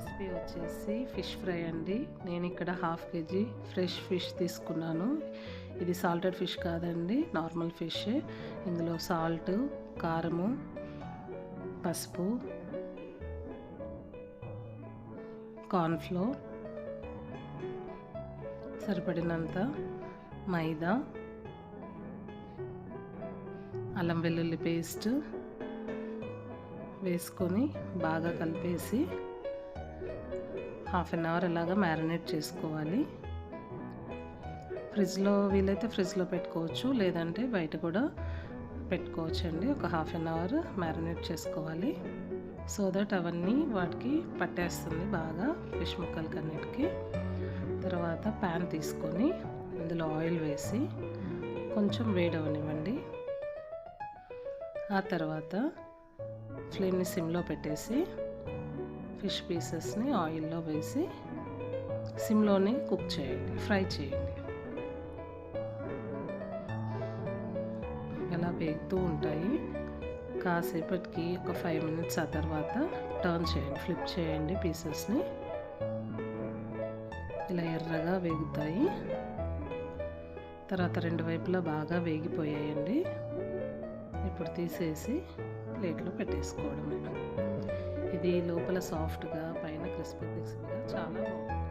Recipe వచ్చేసి fish fry అండి. నేను ఇక్కడ హాఫ్ కేజీ ఫ్రెష్ ఫిష్ తీసుకున్నాను. ఇది సాల్టెడ్ ఫిష్ కాదండి, నార్మల్ ఫిష్. ఇందులో సాల్ట్, కారము, పసుపు, కార్న్ఫ్లోర్, సరిపడినంత మైదా, అల్లం వెల్లుల్లి పేస్ట్ వేసుకొని బాగా కలిపేసి హాఫ్ అన్ అవర్ అలాగా మ్యారినేట్ చేసుకోవాలి. ఫ్రిడ్జ్లో వీలైతే ఫ్రిడ్జ్లో పెట్టుకోవచ్చు, లేదంటే బయట కూడా పెట్టుకోవచ్చు అండి. ఒక హాఫ్ అన్ అవర్ మ్యారినేట్ చేసుకోవాలి. సో దట్ అవన్నీ వాటికి పట్టేస్తుంది బాగా, ఫిష్ ముక్కలకి అన్నిటికీ. తర్వాత ప్యాన్ తీసుకొని అందులో ఆయిల్ వేసి కొంచెం వేడవనివ్వండి. ఆ తర్వాత ఫ్లేమ్ని సిమ్లో పెట్టేసి ఫిష్ పీసెస్ని ఆయిల్లో వేసి సిమ్లోనే కుక్ చేయండి, ఫ్రై చేయండి. ఇలా వేగుతూ ఉంటాయి. కాసేపటికి ఒక 5 minutes ఆ తర్వాత టర్న్ చేయండి, ఫ్లిప్ చేయండి పీసెస్ని. ఇలా ఎర్రగా వేగుతాయి. తర్వాత రెండు వైపులా బాగా వేగిపోయాయండి. ఇప్పుడు తీసేసి ప్లేట్లో పెట్టేసుకోవడమే. ఇది లోపల సాఫ్ట్గా, పైన క్రిస్పీగా చాలా బాగుంటుంది.